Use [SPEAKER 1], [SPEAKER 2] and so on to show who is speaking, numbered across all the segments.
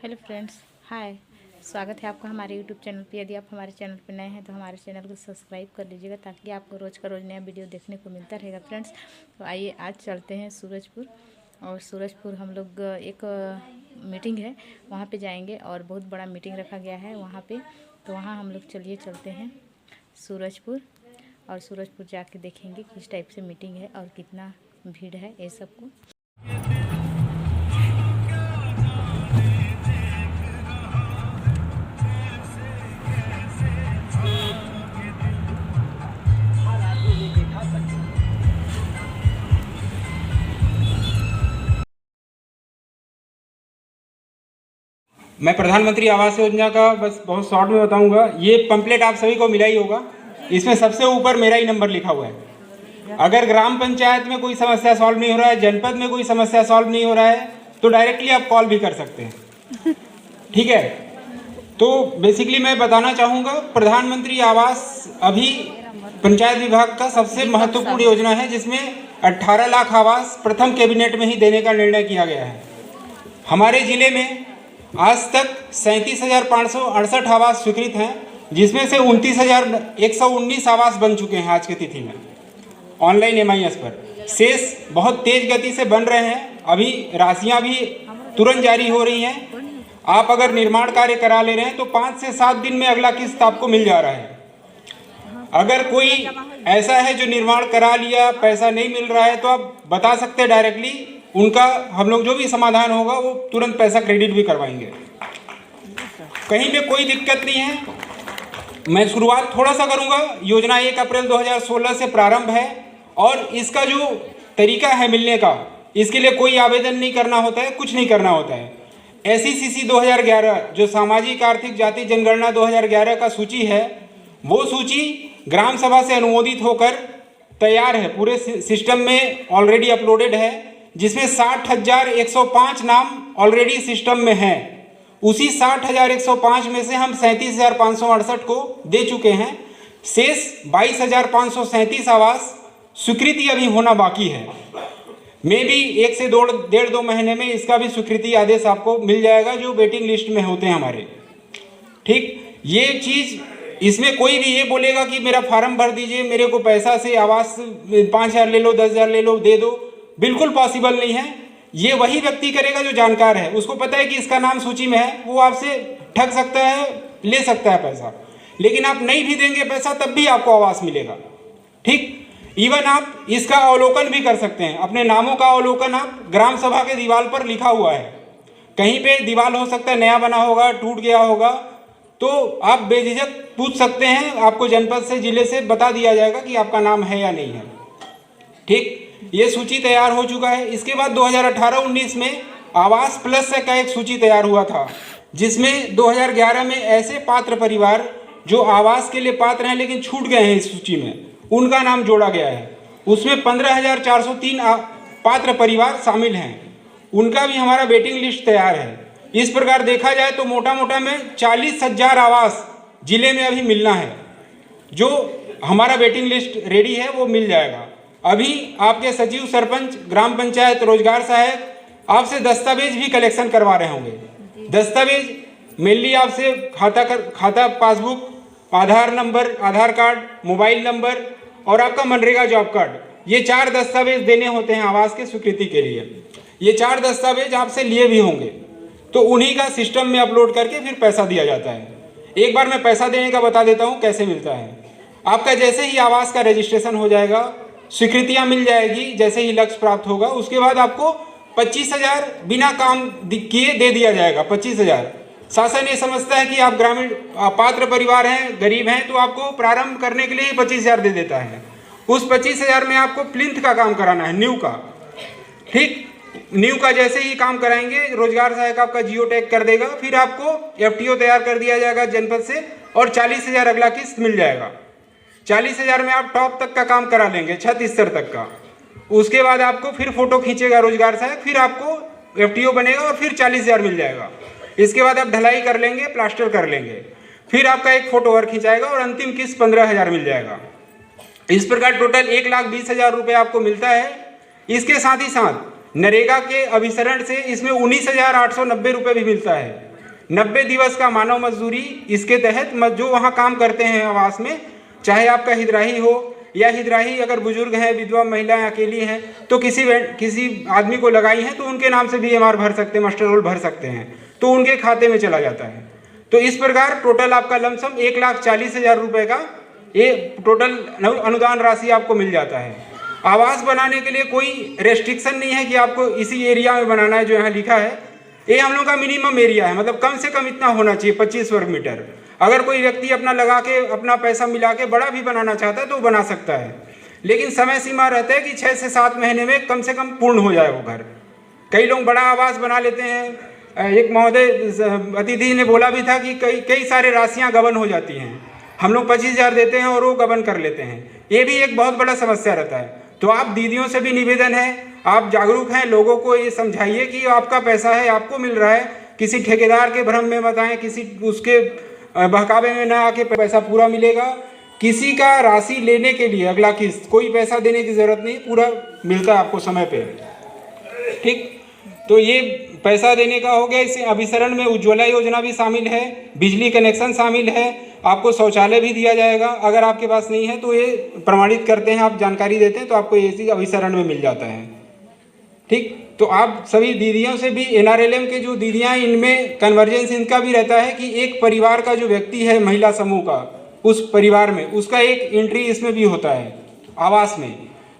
[SPEAKER 1] Hello friends, हाय। स्वागत है आपका हमारे यूट्यूब चैनल पे। यदि आप हमारे चैनल पर नए हैं तो हमारे चैनल को सब्सक्राइब कर लीजिएगा ताकि आपको रोज़ का रोज़ नया वीडियो देखने को मिलता रहेगा। फ्रेंड्स, तो आइए आज चलते हैं सूरजपुर। और सूरजपुर हम लोग एक मीटिंग है, वहाँ पे जाएंगे और बहुत बड़ा मीटिंग रखा गया है वहाँ पे। तो वहाँ हम लोग चलिए चलते हैं सूरजपुर, और सूरजपुर जाके देखेंगे किस टाइप से मीटिंग है और कितना भीड़ है ये सबको।
[SPEAKER 2] मैं प्रधानमंत्री आवास योजना का बस बहुत शॉर्ट में बताऊंगा। ये पंपलेट आप सभी को मिला ही होगा। इसमें सबसे ऊपर मेरा ही नंबर लिखा हुआ है। अगर ग्राम पंचायत में कोई समस्या सॉल्व नहीं हो रहा है, जनपद में कोई समस्या सॉल्व नहीं हो रहा है, तो डायरेक्टली आप कॉल भी कर सकते हैं। ठीक है, तो बेसिकली मैं बताना चाहूँगा, प्रधानमंत्री आवास अभी पंचायत विभाग का सबसे महत्वपूर्ण योजना है, जिसमें 18 लाख आवास प्रथम कैबिनेट में ही देने का निर्णय किया गया है। हमारे जिले में आज तक 37,568 आवास स्वीकृत हैं, जिसमें से 29,119 आवास बन चुके हैं आज की तिथि में ऑनलाइन MIS पर। शेष बहुत तेज गति से बन रहे हैं, अभी राशियां भी तुरंत जारी हो रही हैं। आप अगर निर्माण कार्य करा ले रहे हैं तो 5 से 7 दिन में अगला किस्त आपको मिल जा रहा है। अगर कोई ऐसा है जो निर्माण करा लिया, पैसा नहीं मिल रहा है, तो आप बता सकते हैं डायरेक्टली, उनका हम लोग जो भी समाधान होगा वो तुरंत पैसा क्रेडिट भी करवाएंगे। कहीं पे कोई दिक्कत नहीं है। मैं शुरुआत थोड़ा सा करूंगा। योजना 1 अप्रैल 2016 से प्रारंभ है, और इसका जो तरीका है मिलने का, इसके लिए कोई आवेदन नहीं करना होता है, कुछ नहीं करना होता है। SECC 2011 जो सामाजिक आर्थिक जाति जनगणना 2011 का सूची है, वो सूची ग्राम सभा से अनुमोदित होकर तैयार है, पूरे सिस्टम में ऑलरेडी अपलोडेड है, जिसमें 60,105 नाम ऑलरेडी सिस्टम में हैं। उसी 60,105 में से हम 37,568 को दे चुके हैं। शेष 22,537 आवास स्वीकृति अभी होना बाकी है। मे भी 1 से 1.5-2 महीने में इसका भी स्वीकृति आदेश आपको मिल जाएगा, जो वेटिंग लिस्ट में होते हैं हमारे। ठीक, ये चीज़, इसमें कोई भी ये बोलेगा कि मेरा फार्म भर दीजिए, मेरे को पैसा से आवास 5,000 ले लो, 10,000 ले लो, दे दो, बिल्कुल पॉसिबल नहीं है। ये वही व्यक्ति करेगा जो जानकार है, उसको पता है कि इसका नाम सूची में है, वो आपसे ठग सकता है, ले सकता है पैसा। लेकिन आप नहीं भी देंगे पैसा तब भी आपको आवास मिलेगा। ठीक, इवन आप इसका अवलोकन भी कर सकते हैं। अपने नामों का अवलोकन आप ग्राम सभा के दीवार पर लिखा हुआ है, कहीं पे दीवार हो सकता है नया बना होगा, टूट गया होगा, तो आप बेझिझक पूछ सकते हैं। आपको जनपद से, जिले से बता दिया जाएगा कि आपका नाम है या नहीं है। ठीक, ये सूची तैयार हो चुका है। इसके बाद 2018-19 में आवास प्लस का एक सूची तैयार हुआ था, जिसमें 2011 में ऐसे पात्र परिवार जो आवास के लिए पात्र हैं लेकिन छूट गए हैं इस सूची में, उनका नाम जोड़ा गया है। उसमें 15,403 पात्र परिवार शामिल हैं, उनका भी हमारा वेटिंग लिस्ट तैयार है। इस प्रकार देखा जाए तो मोटा मोटा में 40,000 आवास जिले में अभी मिलना है। जो हमारा वेटिंग लिस्ट रेडी है वो मिल जाएगा। अभी आपके सचिव, सरपंच, ग्राम पंचायत, रोजगार सहायक आपसे दस्तावेज भी कलेक्शन करवा रहे होंगे। दस्तावेज मेनली आपसे खाता पासबुक, आधार नंबर, आधार कार्ड, मोबाइल नंबर और आपका मनरेगा जॉब कार्ड, ये 4 दस्तावेज देने होते हैं आवास के स्वीकृति के लिए। ये 4 दस्तावेज आपसे लिए भी होंगे, तो उन्हीं का सिस्टम में अपलोड करके फिर पैसा दिया जाता है। एक बार मैं पैसा देने का बता देता हूँ कैसे मिलता है। आपका जैसे ही आवास का रजिस्ट्रेशन हो जाएगा, स्वीकृतियाँ मिल जाएगी, जैसे ही लक्ष्य प्राप्त होगा, उसके बाद आपको 25,000 बिना काम किए दे दिया जाएगा। 25,000 शासन ये समझता है कि आप ग्रामीण पात्र परिवार हैं, गरीब हैं, तो आपको प्रारंभ करने के लिए ही 25,000 दे देता है। उस 25,000 में आपको प्लिंथ का काम कराना है, न्यू का। ठीक, न्यू का जैसे ही काम कराएंगे, रोजगार सहायक आपका जियो टैग कर देगा, फिर आपको FTO तैयार कर दिया जाएगा जनपद से, और 40,000 अगला किस्त मिल जाएगा। 40,000 में आप टॉप तक का काम करा लेंगे, छत स्तर तक का। उसके बाद आपको फिर फोटो खींचेगा रोजगार सहायक, फिर आपको FTO बनेगा और फिर 40,000 मिल जाएगा। इसके बाद आप ढलाई कर लेंगे, प्लास्टर कर लेंगे, फिर आपका एक फोटो और खिंचाएगा और अंतिम किस्त 15,000 मिल जाएगा। इस प्रकार टोटल 1,20,000 रुपये आपको मिलता है। इसके साथ ही साथ नरेगा के अभिसरण से इसमें 19,890 रुपये भी मिलता है। 90 दिवस का मानव मजदूरी इसके तहत जो वहाँ काम करते हैं आवास में, चाहे आपका हितग्राही हो या हितग्राही अगर बुजुर्ग हैं, विधवा महिलाएं अकेली हैं, तो किसी आदमी को लगाई हैं तो उनके नाम से VMR भर सकते हैं, मास्टर रोल भर सकते हैं, तो उनके खाते में चला जाता है। तो इस प्रकार टोटल आपका लमसम 1,40,000 रुपये का ये टोटल अनुदान राशि आपको मिल जाता है। आवास बनाने के लिए कोई रेस्ट्रिक्शन नहीं है कि आपको इसी एरिया में बनाना है जो यहाँ लिखा है। ये हम लोग का मिनिमम एरिया है, मतलब कम से कम इतना होना चाहिए 25 वर्ग मीटर। अगर कोई व्यक्ति अपना लगा के अपना पैसा मिला के बड़ा भी बनाना चाहता है तो बना सकता है, लेकिन समय सीमा रहता है कि 6 से 7 महीने में कम से कम पूर्ण हो जाए वो घर। कई लोग बड़ा आवास बना लेते हैं। एक महोदय अतिथि ने बोला भी था कि कई सारे राशियाँ गबन हो जाती हैं, हम लोग 25,000 देते हैं और वो गबन कर लेते हैं। ये भी एक बहुत बड़ा समस्या रहता है। तो आप दीदियों से भी निवेदन है, आप जागरूक हैं, लोगों को ये समझाइए कि आपका पैसा है, आपको मिल रहा है, किसी ठेकेदार के भ्रम में मत आएं, किसी उसके बहकावे में ना आके पैसा पूरा मिलेगा। किसी का राशि लेने के लिए अगला किस्त कोई पैसा देने की ज़रूरत नहीं, पूरा मिलता है आपको समय पे। ठीक, तो ये पैसा देने का हो गया। इस अभिसरण में उज्ज्वला योजना भी शामिल है, बिजली कनेक्शन शामिल है, आपको शौचालय भी दिया जाएगा। अगर आपके पास नहीं है तो ये प्रमाणित करते हैं, आप जानकारी देते हैं तो आपको ये चीज़ अभिसरण में मिल जाता है। ठीक, तो आप सभी दीदियों से भी, NRLM के जो दीदियाँ इनमें कन्वर्जेंस इनका भी रहता है कि एक परिवार का जो व्यक्ति है महिला समूह का, उस परिवार में उसका एक एंट्री इसमें भी होता है आवास में,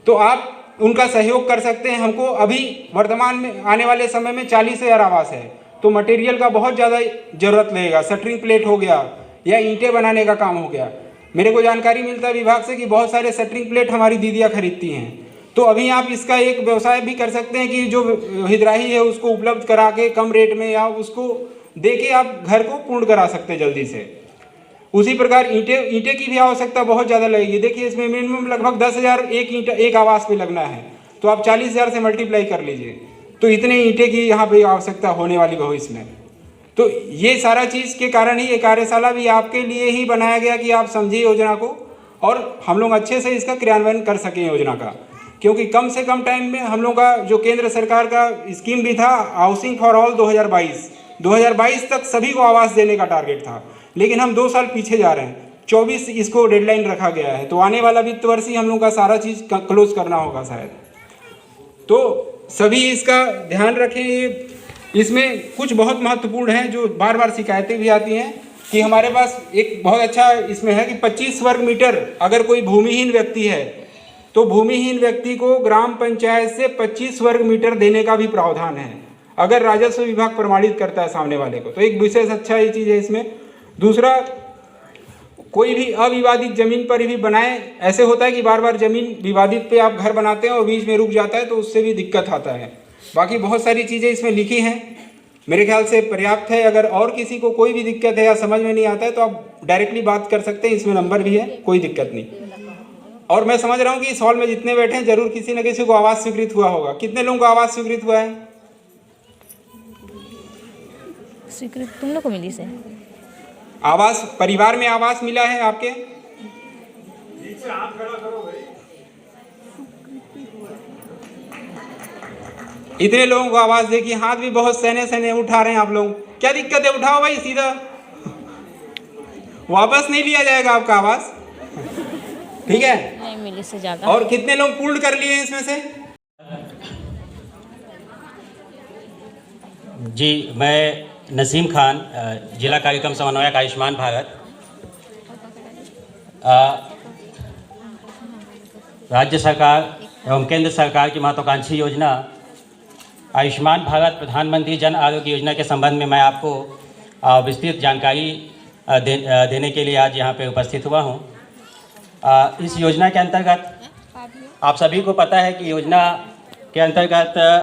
[SPEAKER 2] तो आप उनका सहयोग कर सकते हैं। हमको अभी वर्तमान में आने वाले समय में 40,000 आवास है, तो मटेरियल का बहुत ज़्यादा ज़रूरत लगेगा। शटरिंग प्लेट हो गया या ईंटें बनाने का काम हो गया। मेरे को जानकारी मिलता है विभाग से कि बहुत सारे शटरिंग प्लेट हमारी दीदियाँ खरीदती हैं। तो अभी आप इसका एक व्यवसाय भी कर सकते हैं कि जो हितग्राही है उसको उपलब्ध करा के कम रेट में या उसको दे के आप घर को पूर्ण करा सकते हैं जल्दी से। उसी प्रकार ईंटें की भी आवश्यकता बहुत ज़्यादा लगेगी। देखिए इसमें मिनिमम लगभग 10,000 एक आवास पे लगना है, तो आप 40,000 से मल्टीप्लाई कर लीजिए, तो इतने ईंटें की यहाँ पे आवश्यकता होने वाली भविष्य में। तो ये सारा चीज़ के कारण ही ये कार्यशाला भी आपके लिए ही बनाया गया कि आप समझिए योजना को और हम लोग अच्छे से इसका क्रियान्वयन कर सकें योजना का। क्योंकि कम से कम टाइम में हम लोग का जो केंद्र सरकार का स्कीम भी था हाउसिंग फॉर ऑल 2022 तक सभी को आवास देने का टारगेट था, लेकिन हम 2 साल पीछे जा रहे हैं। 24 इसको डेडलाइन रखा गया है, तो आने वाला वित्त वर्ष ही हम लोग का सारा चीज़ क्लोज करना होगा शायद। तो सभी इसका ध्यान रखें। इसमें कुछ बहुत महत्वपूर्ण है जो बार बार शिकायतें भी आती हैं कि हमारे पास एक बहुत अच्छा इसमें है कि 25 वर्ग मीटर अगर कोई भूमिहीन व्यक्ति है तो भूमिहीन व्यक्ति को ग्राम पंचायत से 25 वर्ग मीटर देने का भी प्रावधान है, अगर राजस्व विभाग प्रमाणित करता है सामने वाले को, तो एक विशेष अच्छा ये चीज़ है इसमें। दूसरा, कोई भी अविवादित जमीन पर भी बनाए। ऐसे होता है कि बार बार जमीन विवादित पे आप घर बनाते हैं और बीच में रुक जाता है, तो उससे भी दिक्कत आता है। बाकी बहुत सारी चीज़ें इसमें लिखी हैं, मेरे ख्याल से पर्याप्त है। अगर और किसी को कोई भी दिक्कत है या समझ में नहीं आता है तो आप डायरेक्टली बात कर सकते हैं, इसमें नंबर भी है, कोई दिक्कत नहीं। और मैं समझ रहा हूँ कि इस हॉल में जितने बैठे हैं जरूर किसी न किसी को आवास स्वीकृत हुआ होगा। कितने लोगों को आवास स्वीकृत हुआ है?
[SPEAKER 1] स्वीकृत तुम लोग को मिली से
[SPEAKER 2] आवास, परिवार में आवास मिला है आपके? इतने लोगों को आवास देखिए, हाथ भी बहुत सहने सहने उठा रहे हैं आप लोग। क्या दिक्कत है? उठाओ भाई, सीधा वापस नहीं लिया जाएगा आपका आवास, ठीक है?
[SPEAKER 1] नहीं मिली से ज़्यादा।
[SPEAKER 2] और कितने लोग पूर्ण कर लिए हैं इसमें से?
[SPEAKER 3] जी, मैं नसीम खान, जिला कार्यक्रम समन्वयक आयुष्मान भारत। राज्य सरकार एवं केंद्र सरकार की महत्वाकांक्षी योजना आयुष्मान भारत प्रधानमंत्री जन आरोग्य योजना के संबंध में मैं आपको विस्तृत जानकारी देने के लिए आज यहाँ पे उपस्थित हुआ हूँ। इस योजना के अंतर्गत आप सभी को पता है कि योजना के अंतर्गत